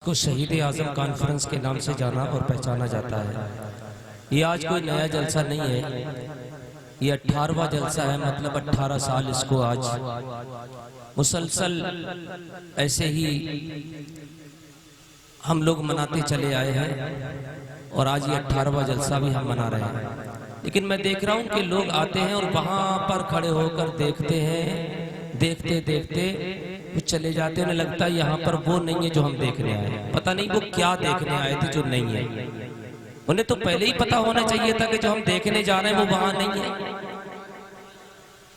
کو شہید اعظم کانفرنس کے نام سے جانا اور پہچانا جاتا ہے۔ یہ آج کوئی نیا جلسہ نہیں ہے، یہ 18واں جلسہ ہے، مطلب 18 سال اس کو آج مسلسل ایسے ہی ہم لوگ مناتے چلے آئے ہیں، اور آج یہ 18واں جلسہ بھی ہم منا رہے ہیں۔ لیکن میں دیکھ رہا ہوں کہ لوگ آتے ہیں اور وہاں پر کھڑے ہو کر دیکھتے ہیں، دیکھتے دیکھتے کچھ چلے جاتے ہیں، انہیں لگتا ہے یہاں پر وہ نہیں ہے جو ہم دیکھنے آئے ہیں۔ پتہ نہیں وہ کیا دیکھنے آئے تھے جو نہیں ہے۔ انہیں تو پہلے ہی پتہ ہونا چاہیے تھا کہ جو ہم دیکھنے جا رہے ہیں وہ وہاں نہیں ہے،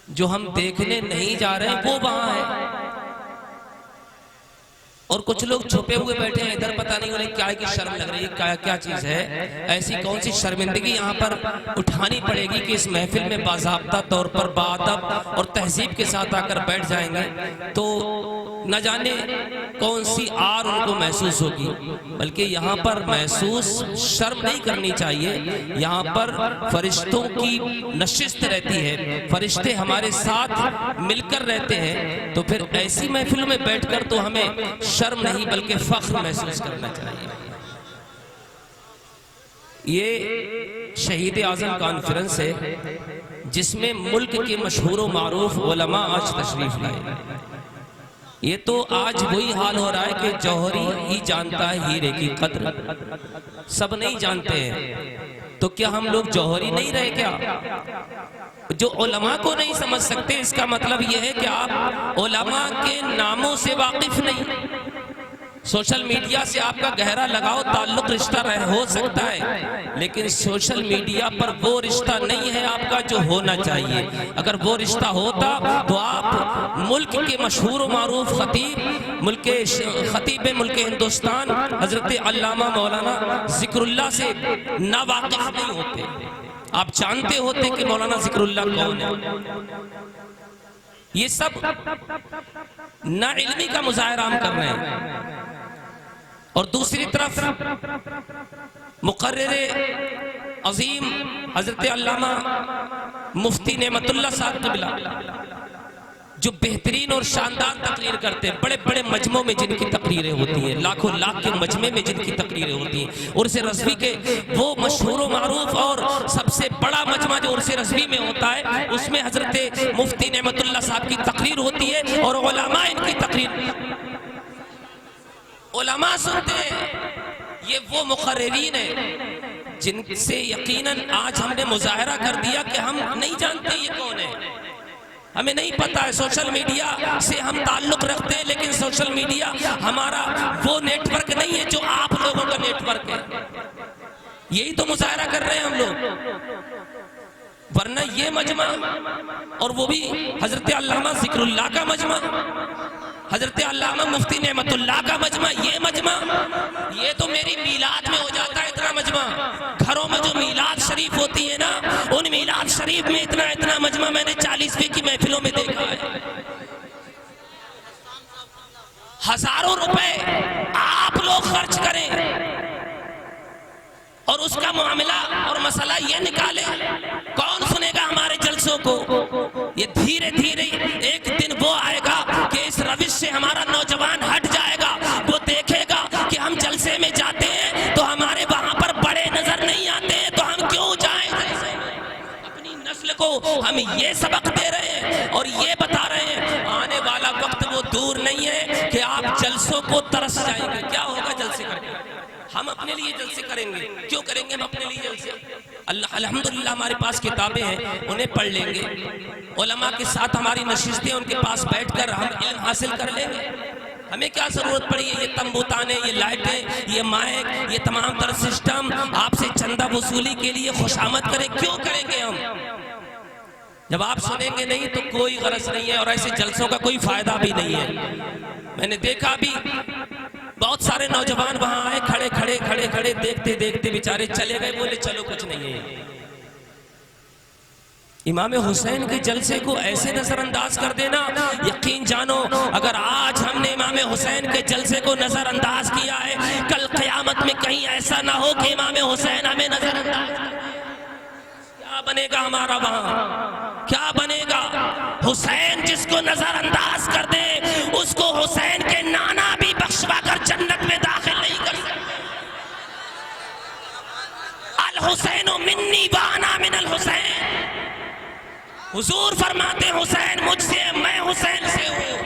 جو ہم دیکھنے نہیں جا رہے ہیں وہ وہاں ہے۔ اور کچھ لوگ چھپے ہوئے بیٹھے ہیں ادھر، پتہ نہیں انہیں کیا کی شرم لگ رہی ہے، کیا چیز ہے، ایسی کون سی شرمندگی یہاں پر اٹھانی پڑے گی کہ اس محفل میں باضابطہ طور پر باادب اور تہذیب کے ساتھ آ کر بیٹھ جائیں گے تو نہ جانے کون سی آر ان کو محسوس ہوگی۔ بلکہ یہاں پر محسوس شرم نہیں کرنی چاہیے، یہاں پر فرشتوں کی نشست رہتی ہے، فرشتے ہمارے ساتھ مل کر رہتے ہیں، تو پھر ایسی محفلوں میں بیٹھ کر تو ہمیں شرم نہیں بلکہ فخر محسوس کرنا چاہیے۔ یہ شہید اعظم کانفرنس ہے جس میں ملک کے مشہور و معروف علماء آج تشریف لائے۔ یہ تو آج وہی حال ہو رہا ہے کہ جوہری ہی جانتا ہے ہیرے کی قدر، سب نہیں جانتے ہیں۔ تو کیا ہم لوگ جوہری نہیں رہے کیا؟ جو علماء کو نہیں سمجھ سکتے، اس کا مطلب یہ ہے کہ آپ علماء کے ناموں سے واقف نہیں۔ سوشل میڈیا سے آپ کا گہرا لگاؤ تعلق رشتہ ہو سکتا ہے، لیکن سوشل میڈیا پر وہ رشتہ نہیں ہے آپ کا جو ہونا چاہیے۔ اگر وہ رشتہ ہوتا تو آپ ملک کے مشہور و معروف خطیب ملک ہندوستان حضرت علامہ مولانا ذکر اللہ سے ناواقف نہیں ہوتے، آپ جانتے ہوتے کہ مولانا ذکر اللہ کون ہے۔ یہ سب نا علمی کا مظاہرہ ہم کر رہے ہیں، اور دوسری طرف مقرر عظیم حضرت علامہ مفتی نعمت اللہ صاحب قبلہ جو بہترین اور شاندار تقریر کرتے ہیں، بڑے بڑے مجمعوں میں جن کی تقریریں ہوتی ہیں، لاکھوں لاکھ کے مجمع میں جن کی تقریریں ہوتی ہیں، عرس رضوی کے وہ مشہور و معروف اور سب سے بڑا مجمع جو عرس رضوی میں ہوتا ہے، اس میں حضرت مفتی نعمت اللہ صاحب کی تقریر ہوتی ہے اور علماء ان کی تقریر علماء سنتے ہیں۔ یہ وہ مقررین ہیں جن سے یقیناً آج ہم نے مظاہرہ کر دیا کہ ہم نہیں جانتے یہ کون ہے، ہمیں نہیں پتا ہے۔ سوشل میڈیا سے ہم تعلق رکھتے ہیں، لیکن سوشل میڈیا ہمارا وہ نیٹ ورک نہیں ہے جو آپ لوگوں کا نیٹ ورک ہے۔ یہی تو مظاہرہ کر رہے ہیں ہم لوگ، ورنہ یہ مجمع اور وہ بھی حضرت علامہ ذکر اللہ کا مجمع، حضرت علامہ مفتی نعمت اللہ کا مجمع، یہ مجمع یہ تو میری میلاد میں ہو جاتا ہے اتنا مجمع۔ گھروں میں جو میلاد شریف ہوتی ہے نا، ان میلاد شریف میں اتنا مجمع میں نے 40ویں کی محفلوں میں دیکھا ہے۔ ہزاروں روپے آپ لوگ خرچ کریں اور اس کا معاملہ اور مسئلہ یہ نکالے، کون سنے گا ہمارے جلسوں کو؟ یہ دھیرے دھیرے ایک دن وہ آئے گا کہ اس روش سے ہمارا نوجوان ہٹ جائے گا، وہ دیکھے گا کہ ہم جلسے میں جاتے ہیں تو ہمارے وہاں پر بڑے نظر نہیں آتے ہیں، تو ہم کیوں جائیں جلسے میں؟ اپنی نسل کو ہم یہ سبق دے رہے ہیں اور یہ بتا رہے ہیں، آنے والا وقت وہ دور نہیں ہے کہ آپ جلسوں کو ترس جائیں گے۔ کیا ہوگا جلسے کر کے؟ ہم اپنے لیے جلسے کریں گے، کیوں کریں گے ہم اپنے لیے جلسے؟ الحمدللہ ہمارے پاس کتابیں ہیں، انہیں پڑھ لیں گے، علماء کے ساتھ ہماری نشستیں، ان کے پاس بیٹھ کر ہم علم حاصل کر لیں گے۔ ہمیں کیا ضرورت پڑی ہے یہ تنبوتانے، یہ لائٹیں، یہ مائک، یہ تمام تر سسٹم آپ سے چندہ وصولی کے لیے خوشامد کریں؟ کیوں کریں گے ہم؟ جب آپ سنیں گے نہیں تو کوئی غرض نہیں ہے، اور ایسے جلسوں کا کوئی فائدہ بھی نہیں ہے۔ میں نے دیکھا بھی بہت سارے نوجوان وہاں آئے، کھڑے دیکھتے دیکھتے بیچارے چلے گئے، بولے چلو کچھ نہیں ہے۔ امام حسین کے جلسے کو ایسے نظر انداز کر دینا، یقین جانو اگر آج ہم نے امام حسین کے جلسے کو نظر انداز کیا ہے، کل قیامت میں کہیں ایسا نہ ہو کہ امام حسین ہمیں نظر انداز کر دے۔ کیا بنے گا ہمارا وہاں؟ کیا بنے گا؟ حسین جس کو نظر انداز کر دے اس کو حسین کے نانا بھی بخشوا کر جنت میں داخل حضور فرماتے حسین مجھ سے ہے، میں حسین سے ہوں۔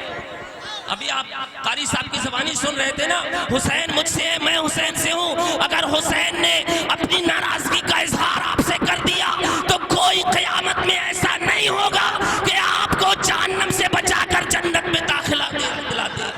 ابھی آپ قاری صاحب کی زبانی سن رہے تھے نا، حسین مجھ سے ہے، میں حسین سے ہوں۔ اگر حسین نے اپنی ناراضگی کا اظہار آپ سے کر دیا تو کوئی قیامت میں ایسا نہیں ہوگا کہ آپ کو جہنم سے بچا کر جنت میں داخلہ دلا دے۔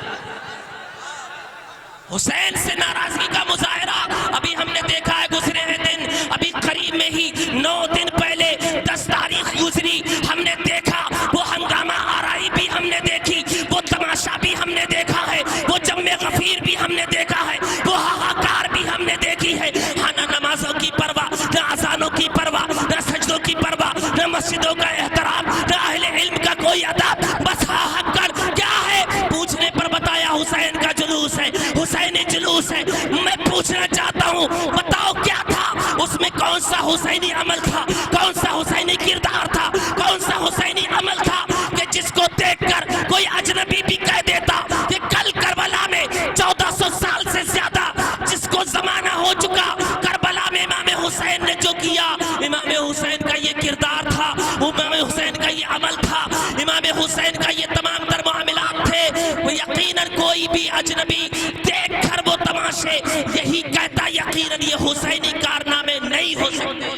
حسین سے ناراضگی کا مظاہرہ ابھی ہم نے دیکھا ہے گزرے ہیں دن، ابھی قریب میں ہی 9 دن پہلے 10 تاریخ گزری، ہم نے دیکھا وہ ہنگامہ آرائی بھی ہم نے دیکھی، وہ تماشا بھی ہم نے دیکھا ہے، وہ جم غفیر بھی ہم نے دیکھا ہے، وہ ہاہاکار بھی ہم نے دیکھی ہے۔ ہاں، نہ نمازوں کی پرواہ، نہ اذانوں کی پرواہ، نہ سجدوں کی پرواہ، نہ مسجدوں کا احترام، نہ اہل علم کا کوئی ادب، بس ہاہاکار کیا ہے؟ پوچھنے پر بتایا حسین کا جلوس ہے، حسینی جلوس ہے۔ میں پوچھنا چاہتا ہوں بتاؤ کیا تھا اس میں؟ کون سا حسینی عمل تھا؟ کون سا حسینی کردار تھا؟ کون سا حسینی عمل تھا کہ جس کو دیکھ کر کوئی اجنبی بھی کہہ دیتا کہ کل کربلا میں 1400 سال سے زیادہ جس کو زمانہ ہو چکا، کربلا میں امام حسین نے جو کیا، امام حسین کا یہ کردار تھا، امام حسین کا یہ عمل تھا، امام حسین کا یہ تمام تر معاملات تھے۔ یقیناً کوئی بھی اجنبی دیکھ کر وہ تماشے یہی کہتا یقیناً یہ حسینی کارنامے نہیں ہو سکتے۔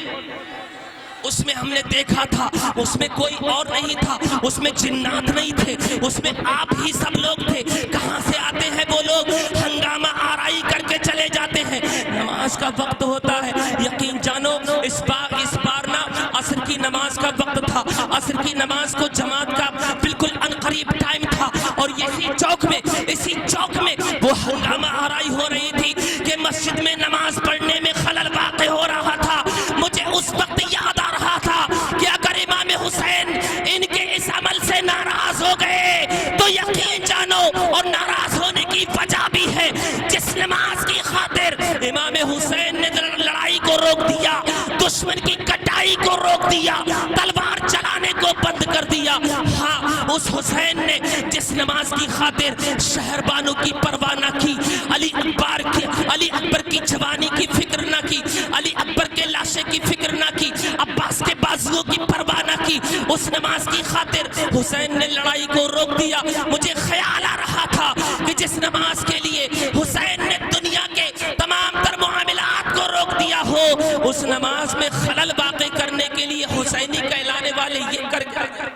اس میں ہم نے دیکھا تھا اس میں کوئی اور نہیں تھا، اس میں جنات نہیں تھے، اس میں آپ ہی سب لوگ تھے۔ کہاں سے آتے ہیں وہ لوگ؟ ہنگامہ آرائی کر کے چلے جاتے ہیں۔ نماز کا وقت ہوتا ہے، یقین جانو اس بار نا عصر کی نماز کا وقت تھا، عصر کی نماز کو جماعت کا بالکل انقریب ٹائم تھا، اور اسی چوک میں وہ ہنگامہ آرائی ہو رہی تھی کہ مسجد میں نماز پڑھنے میں خلل واقع ہو رہا تھا۔ مجھے اس وقت یاد آ رہا تھا کہ اگر امام حسین ان کے اس عمل سے ناراض ہو گئے تو یقین جانو، اور ناراض ہونے کی وجہ بھی ہے، جس نماز کی خاطر امام حسین نے لڑائی کو روک دیا، دشمن کی کٹائی کو روک دیا، تلوار چلانے کو بند کر دیا، ہاں اس حسین نے جس نماز کی خاطر شہر بانو کی پرواہ نہ کی، علی اکبر کی جوانی کی فکر نہ کی، علی اکبر کے لاشے کی فکر نہ کی، عباس کے بازوؤں کی پرواہ نہ کی، اس نماز کی خاطر حسین نے لڑائی کو روک دیا۔ مجھے خیال آ رہا تھا کہ جس نماز کے لیے حسین نے دنیا کے تمام تر معاملات کو روک دیا ہو، اس نماز میں خلل واقع کرنے کے لیے حسینی کہلانے والے یہ کر گئے۔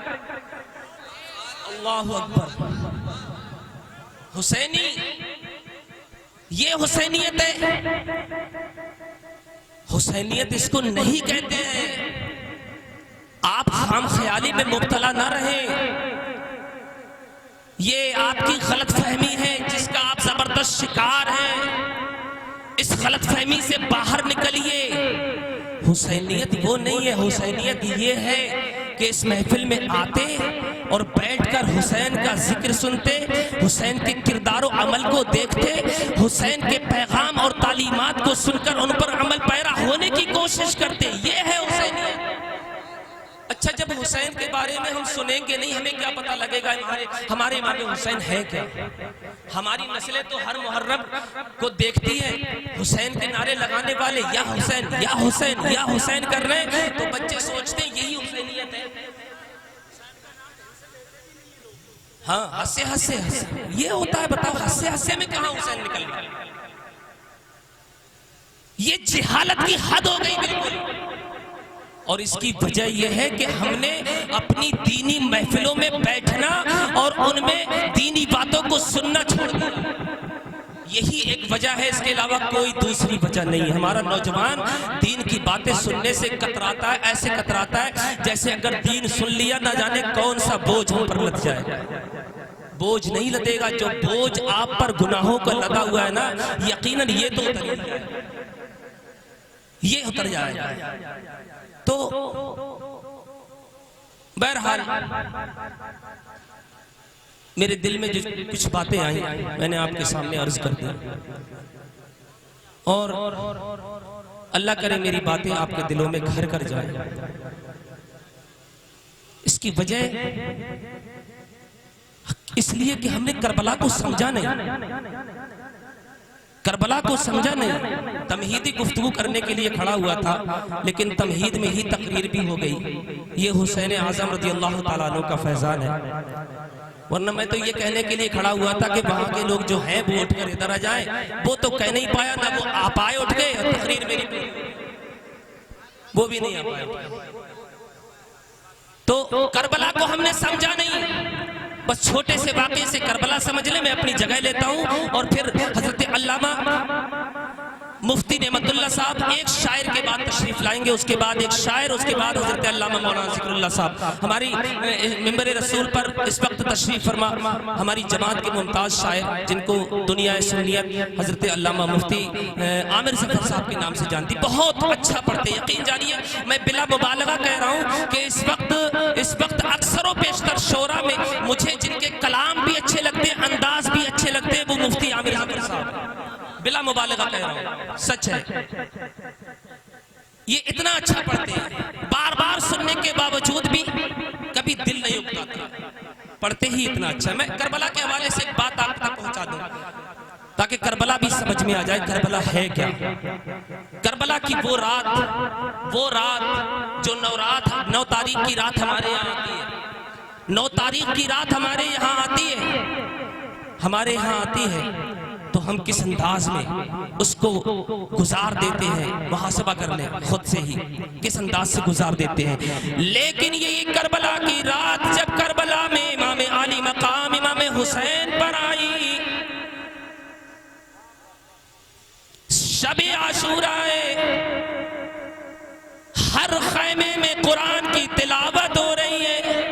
اللہ اکبر! حسینی، یہ حسینیت ہے؟ حسینیت اس کو نہیں کہتے ہیں۔ آپ خام خیالی میں مبتلا نہ رہیں، یہ آپ کی غلط فہمی ہے جس کا آپ زبردست شکار ہیں۔ اس غلط فہمی سے باہر نکلیے۔ حسینیت وہ نہیں ہے، حسینیت یہ ہے کہ اس محفل میں آتے اور بیٹھ کر حسین کا ذکر سنتے، حسین کے کردار و عمل کو دیکھتے، حسین کے پیغام اور تعلیمات کو سن کر ان پر عمل پیرا ہونے کی کوشش کرتے، یہ ہے حسینیت۔ اچھا، جب حسین کے بارے میں ہم سنیں گے نہیں، ہمیں کیا پتہ لگے گا ہمارے امام حسین ہے کیا؟ ہماری نسلیں تو ہر محرم کو دیکھتی ہیں حسین کے نعرے لگانے والے یا حسین یا حسین یا حسین کر رہے ہیں، تو بچے سوچتے ہیں یہی حسینیت ہے۔ ہاں، ہنسے یہ ہوتا ہے۔ بتاؤ ہنسے میں کہاں حسین نکل گیا؟ یہ جہالت کی حد ہو گئی بالکل، اور اس کی وجہ یہ ہے کہ ہم نے اپنی دینی محفلوں میں بیٹھنا اور ان میں دینی باتوں کو سننا چھوڑ دیا۔ یہی ایک وجہ ہے، اس کے علاوہ کوئی دوسری وجہ نہیں۔ ہمارا نوجوان دین کی باتیں سننے سے کتراتا ہے، ایسے کتراتا ہے جیسے اگر دین سن لیا نہ جانے کون سا بوجھ ہم پر لد جائے۔ بوجھ نہیں لدے گا، جو بوجھ آپ پر گناہوں کا لگا ہوا ہے نا، یقیناً یہ تو یہ اتر جائے گا۔ تو بہرحال میرے دل میں جو کچھ باتیں آئیں میں نے آپ کے سامنے عرض کر دی، اور اللہ کرے میری باتیں آپ کے دلوں میں گھر کر جائیں۔ اس کی وجہ اس لیے کہ ہم نے کربلا کو سمجھا نہیں۔ کربلا کو سمجھا نہیں، تمہیدی گفتگو کرنے کے لیے کھڑا ہوا تھا لیکن تمہید میں ہی تقریر بھی ہو گئی۔ یہ حسین اعظم رضی اللہ تعالیٰ عنہ کا فیضان ہے، ورنہ میں تو یہ کہنے کے لیے کھڑا ہوا تھا کہ وہاں کے لوگ جو ہیں وہ اٹھ کر ادھر آ جائیں، وہ تو کہہ نہیں پایا، نہ وہ آ پائے اٹھ گئے، اور تقریر میری وہ بھی نہیں آ پائے۔ تو کربلا کو ہم نے سمجھا نہیں، بس چھوٹے سے واقعے سے کربلا سمجھ لیں۔ میں اپنی جگہ لیتا ہوں اور پھر حضرت علامہ مفتی نعمت اللہ صاحب ایک شاعر کے بعد تشریف لائیں گے، اس کے بعد ایک شاعر، اس کے بعد حضرت علامہ مولانا ذکر اللہ صاحب ہماری ممبر رسول پر اس وقت تشریف فرما ہماری جماعت کے ممتاز شاعر جن کو دنیا سنیت حضرت علامہ مفتی عامر ظفر صاحب کے نام سے جانتی، بہت اچھا پڑھتے، یقین جانیے میں بلا مبالغہ کہہ رہا ہوں کہ اس وقت اکثر و بیشتر شعراء میں مجھے جن کے کلام بھی اچھے لگتے ہیں، انداز بھی اچھے لگتے ہیں، وہ مفتی عامر ظفر صاحب، بلا مبالغہ کہہ رہا ہوں، سچ ہے۔ یہ اتنا اچھا پڑھتے ہیں، بار بار سننے کے باوجود بھی کبھی دل نہیں اکھتا، پڑھتے ہی اتنا اچھا ہے۔ میں کربلا کے حوالے سے ایک بات آپ تک پہنچا دوں تاکہ کربلا بھی سمجھ میں آ جائے کربلا ہے کیا۔ کربلا کی وہ رات جو 9 تاریخ کی رات ہمارے یہاں آتی ہے، 9 تاریخ کی رات ہمارے یہاں آتی ہے، تو ہم کس انداز میں اس کو گزار دیتے ہیں، محاسبہ کر لیں خود سے ہی، کس انداز سے گزار دیتے ہیں۔ لیکن یہ کربلا کی رات جب کربلا میں امام عالی مقام امام حسین پر آئی، شب عاشوراء، ہر خیمے میں قرآن کی تلاوت ہو رہی ہے،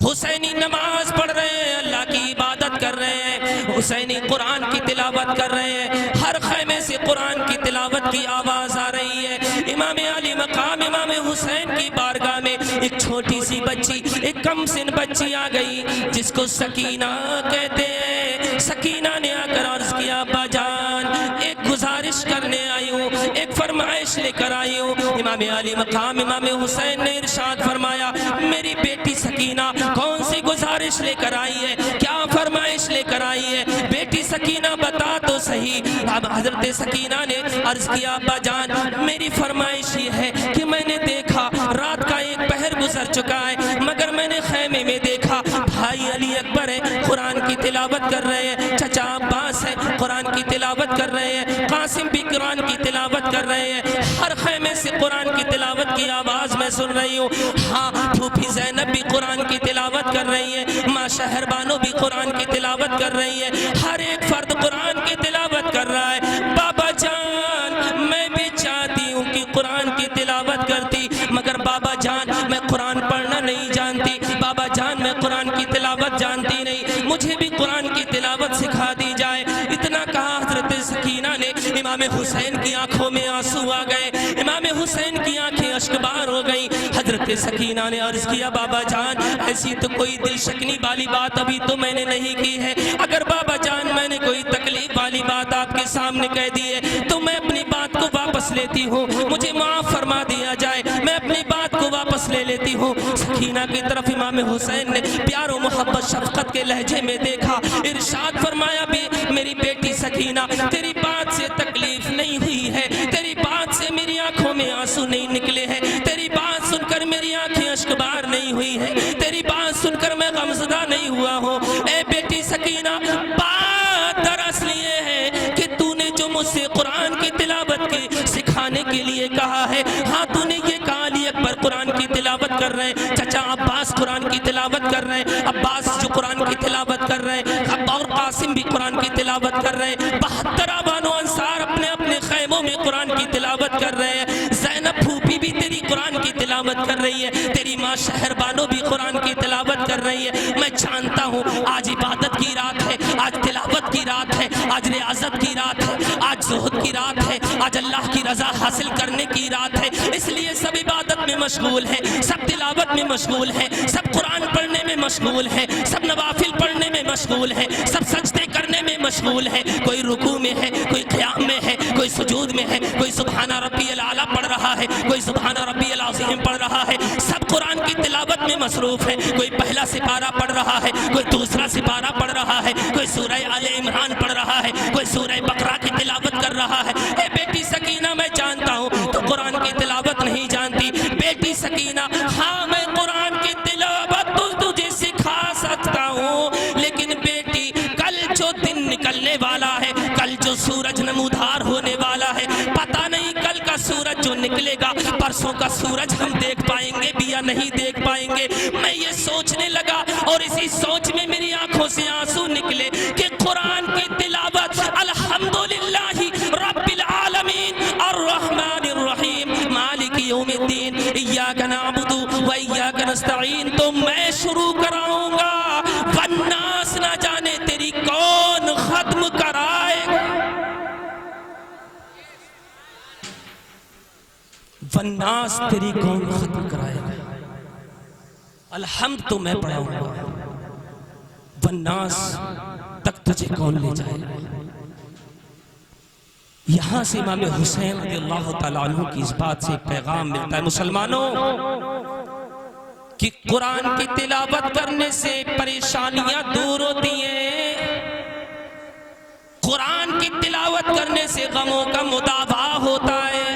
حسینی نماز پڑھ رہے ہیں، اللہ کی عبادت کر رہے ہیں، حسینی قرآن کی تلاوت کر رہے ہیں، ہر خیمے سے قرآن کی تلاوت کی آواز آ رہی ہے۔ امام علی مقام امام حسین کی بارگاہ میں ایک چھوٹی سی بچی، ایک کم سن بچی آ گئی جس کو سکینہ کہتے ہیں۔ سکینہ نے آ کر عرض کیا، ابا جان ایک گزارش کرنے آئی ہوں، ایک فرمائش لے کر آئی ہوں۔ امام علی مقام امام حسین نے ارشاد فرمایا، میری بیٹی سکینہ کون سی گزارش لے کر آئی ہے، کیا فرمائش لے کر آئی ہے، بیٹی سکینہ بتا تو صحیح۔ اب حضرت سکینہ نے عرض کیا، ابا جان میری فرمائش یہ ہے کہ میں نے دیکھا رات کا 1 پہر گزر چکا ہے، مگر میں نے خیمے میں دیکھا بھائی علی اکبر ہے قرآن کی تلاوت کر رہے ہیں، چچا عباس ہے قرآن کی تلاوت کر رہے ہیں، قاسم بھی قرآن کی تلاوت کر رہے ہیں، ہر خیمے سے قرآن کی تلاوت کی آواز میں سن رہی ہوں۔ ہاں پھوپھی زینب بھی قرآن کی تلاوت کر رہی ہے، ماں شہر بانو بھی قرآن کی تلاوت کر رہی ہے، ہر ایک فرد قرآن کی تلاوت کر رہا ہے۔ بابا جان میں بھی چاہتی ہوں کہ قرآن کی تلاوت کرتی، مگر بابا جان میں قرآن پڑھنا نہیں جانتی، بابا جان میں قرآن کی تلاوت جانتی نہیں، مجھے بھی قرآن کی تلاوت سکھا دی جائے۔ اتنا کہا حضرت سکینہ نے، امام حسین کی آنکھوں میں آنسو آ گئے، امام حسین کی آنکھیں اشکبار ہو گئی۔ حضرت سکینہ نے عرض کیا، بابا جان ایسی تو کوئی دل شکنی والی بات ابھی تو میں نے نہیں کی ہے، اگر بابا جان میں نے کوئی تکلیف والی بات آپ کے سامنے کہہ دی ہے تو میں اپنی بات کو واپس لیتی ہوں، مجھے معاف فرما دیا جائے، میں اپنی بات کو واپس لے لیتی ہوں۔ سکینہ کی طرف امام حسین نے پیار و محبت شفقت کے لہجے میں دیکھا، ارشاد فرمایا، بھی میری بیٹی سکینہ تیری بات سے تکلیف نہیں ہوئی ہے، تیری بات سے میری آنکھوں میں آنسو نہیں نکلے ہیں، تیری بات سن کر میری آنکھیں اشکبار نہیں ہوئی ہے، تیری بات سن کر میں غمزدہ نہیں ہوا ہوں۔ اے بیٹی سکینہ بات دراصل یہ ہے کہ تو نے جو مجھ سے قرآن کی تلاوت کی سکھانے کے لیے کہا ہے، ہاں تو نے یہ کہا علی اکبر قرآن کی تلاوت کر رہے ہیں، چچا عباس قرآن کی تلاوت کر رہے ہیں، عباس جو قرآن کی تلاوت کر رہے ہیں، اور قاسم بھی قرآن کی تلاوت کر رہے ہیں، 72 آبان و انصار اپنے اپنے خیموں میں قرآن کی تلاوت کر رہے ہیں، زینب پھوپھی بھی تیری قرآن کی تلاوت کر رہی ہے، تیری ماں شہر بانو بھی قرآن کی تلاوت کر رہی ہے۔ میں جانتا ہوں آج عبادت کی رات ہے، آج تلاوت کی رات ہے، آج ریاضت کی رات ہے، آج زہد کی رات ہے، آج اللہ کی رضا حاصل کرنے کی رات ہے، اس لیے سب عبادت میں مشغول ہے، سب تلاوت میں مشغول ہے، سب قرآن پڑھنے میں مشغول ہے، سب نوافل پڑھنے میں مشغول ہے، سب سجدے کرنے میں مشغول ہے، کوئی رکوع میں ہے، کوئی قیام میں ہے، کوئی سجود میں ہے، کوئی سبحان ربی الاعلیٰ پڑھ رہا ہے، کوئی سبحان ربی العظیم پڑھ رہا ہے، سب قرآن کی تلاوت میں مصروف ہے، کوئی پہلا سپارہ پڑھ رہا ہے، کوئی دوسرا سپارہ پڑھ رہا ہے، کوئی سورہ آل عمران پڑھ رہا ہے، کوئی سورہ بقرہ کی تلاوت کر رہا ہے۔ اے بیٹی سکینہ، میں جانتا ہوں تو قرآن کی تلاوت نہیں جانتی۔ بیٹی سکینہ، ہاں میں قرآن کی تلاوت تجھے سکھا سکتا ہوں، لیکن بیٹی کل جو دن نکلنے والا ہے، کل جو سورج نمودار ہونے والا ہے، پتہ نہیں کل کا سورج جو نکلے گا، پرسوں کا سورج ہم دیکھ پائیں گے بھی یا نہیں دیکھ پائیں گے۔ میں یہ سوچنے لگا اور اسی سوچ میں میری آنکھوں سے آنسو نکلے کہ قرآن کی تلاوت الحمدللہ رب العالمین الرحمن الرحیم مالک یوم الدین ایاک نعبد و ایاک نستعین تو میں شروع کراؤں گا، والناس نہ جانے تیری کون ختم کرائے گا، والناس تیری کون ختم کرائے گا۔ الحمد تو میں پڑھاؤں گا، والناس تک تجھے کون لے جائے گا۔ یہاں سے امام حسین رضی اللہ تعالیٰ عنہ کی اس بات سے پیغام ملتا ہے مسلمانوں کہ قرآن کی تلاوت کرنے سے پریشانیاں دور ہوتی ہیں، قرآن کی تلاوت کرنے سے غموں کا مداوا ہوتا ہے،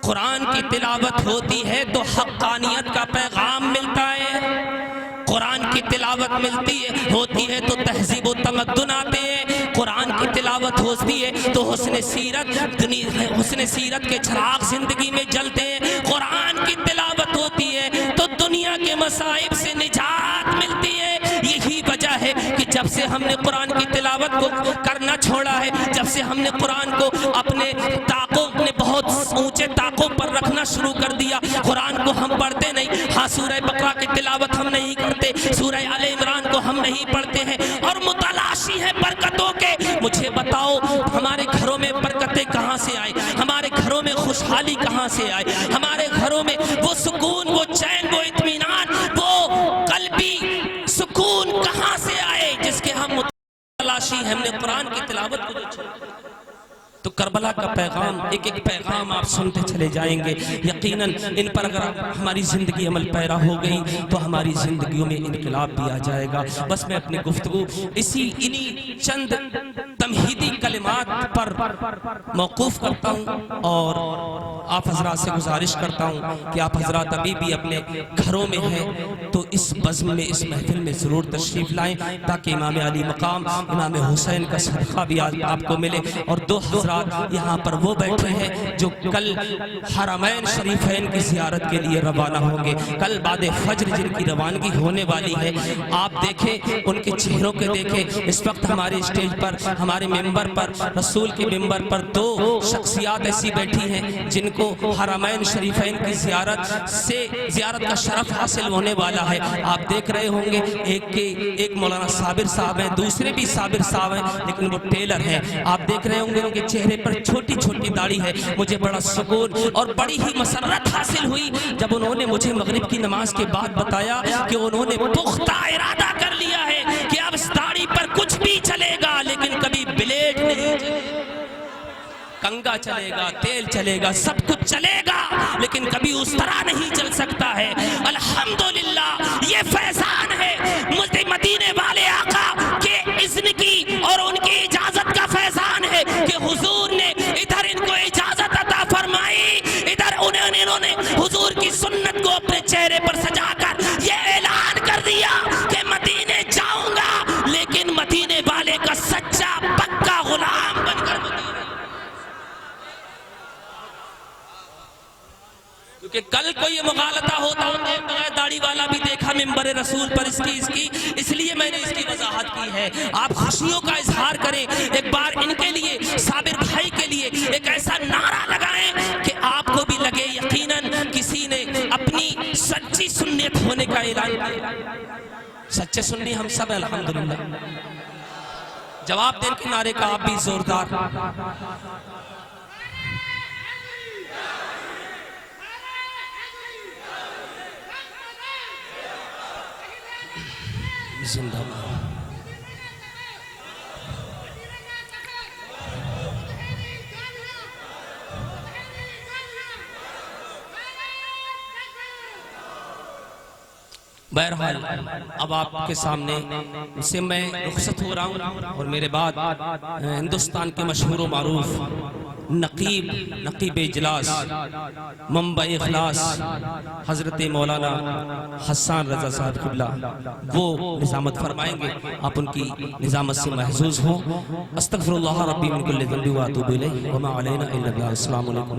قرآن کی تلاوت ہوتی ہے تو حقانیت کا پیغام ملتا ہے، قرآن کی تلاوت ہوتی ہے تو تہذیب و تمدن آتے ہیں، قرآن کی تلاوت ہوتی ہے تو حسن سیرت کے چراغ زندگی میں جلتے ہیں، قرآن کی تلاوت ہوتی ہے تو دنیا کے مصائب سے نجات ملتی ہے۔ یہی وجہ ہے کہ جب سے ہم نے قرآن کی تلاوت کو کرنا چھوڑا ہے، جب سے ہم نے قرآن کو اپنے بہت اونچے طاقوں پر رکھنا شروع کر دیا، قرآن کو ہم پڑھتے نہیں، ہاں سورہ بقرہ کی تلاوت ہم نہیں کرتے، سورہ آل عمران کو ہم نہیں پڑھتے ہیں اور متلاشی ہے برکتوں کے۔ مجھے بتاؤ ہمارے گھروں میں برکتیں کہاں سے آئے، ہمارے گھروں میں خوشحالی کہاں سے آئے، ہمارے گھروں میں وہ سکون، وہ چین، وہ اطمینان، وہ قلبی سکون کہاں سے آئے جس کے ہم متلاشی ہیں۔ ہم نے قرآن کی تلاوت کو چھوڑا تو کربلا کا پیغام، ایک ایک پیغام آپ سنتے چلے جائیں گے، یقیناً ان پر اگر ہماری زندگی عمل پیرا ہو گئی تو ہماری زندگیوں میں انقلاب بھی آ جائے گا۔ بس میں اپنی گفتگو انہی چند تمہیدی کلمات پر موقوف کرتا ہوں اور آپ حضرات سے گزارش کرتا ہوں کہ آپ حضرات ابھی بھی اپنے گھروں میں ہیں تو اس بزم میں، اس محفل میں ضرور تشریف لائیں تاکہ امام علی مقام امام حسین کا صدقہ بھی آپ کو ملے۔ اور دو حضرات یہاں پر وہ بیٹھے ہیں جو کل حرمین شریفین کی زیارت کے لیے روانہ ہوں گے، کل بعد فجر جن کی روانگی ہونے والی ہے۔ آپ دیکھیں ان کے چہروں کے دیکھیں، اس وقت ہمارے اسٹیج پر، ہمارے ممبر پر، رسول کے ممبر پر دو شخصیات ایسی بیٹھی ہیں جن کو حرمین شریفین کی زیارت کا شرف حاصل ہونے والا ہے۔ آپ دیکھ رہے ہوں گے ایک مولانا صابر صاحب ہیں، دوسرے بھی صابر صاحب ہیں لیکن وہ ٹیلر ہیں۔ آپ دیکھ رہے ہوں گے ان کے چہرے پر چھوٹی چھوٹی داڑھی ہے۔ مجھے بڑا سکون اور بڑی ہی مسرت حاصل ہوئی جب انہوں نے مجھے مغرب کی نماز کے بعد بتایا کہ انہوں نے پختہ ارادہ کر لیا ہے کہ اب اس داڑھی پر کچھ بھی چلے گا لیکن کبھی بلیڈ نہیں چلے گا، کنگا چلے گا، تیل چلے گا، سب کچھ چلے گا لیکن کبھی اس طرح نہیں چل سکتا ہے۔ الحمدللہ یہ فیضان ہے مدینے والے آقا کے اذن کی اور ان کی اجازت کا فیضان ہے کہ حضور نے ادھر ان کو اجازت عطا فرمائی، ادھر انہوں نے حضور کی سنت کو اپنے چہرے پر سجا کر یہ اعلان کر دیا کہ مدینے جاؤں گا لیکن مدینے والے کا سچا پکا غلام بن کر مدینے۔ کیونکہ کل کو یہ مغالطہ ہوتا بغیر داڑھی والا بھی دیکھا ممبر رسول پر اس کی اس لیے میں نے اس کی وضاحت کی ہے۔ آپ خوشیوں کا اظہار کریں، ایک بار ان کے لیے، صابر بھائی کے لیے ایک ایسا نعرہ لگائیں کہ آپ کو بھی لگے یقیناً کسی نے اپنی سچی سنت ہونے کا اعلان کیا۔ سچے سنی ہم سب الحمدللہ۔ جواب دیں کہ نعرے کا آپ بھی زوردار۔ زندہ باد۔ بہرحال اب آپ کے سامنے سے میں رخصت ہو رہا ہوں، اور میرے بعد ہندوستان کے مشہور و معروف نقیب اجلاس منبع اخلاص حضرت مولانا حسان رضا صاحب قبلہ وہ نظامت فرمائیں گے. آپ ان کی نظامت سے محظوظ ہوں. استغفر اللہ ربی من کل ذنب واتوب الیہ وما علینا الا البلاغ. السلام علیکم.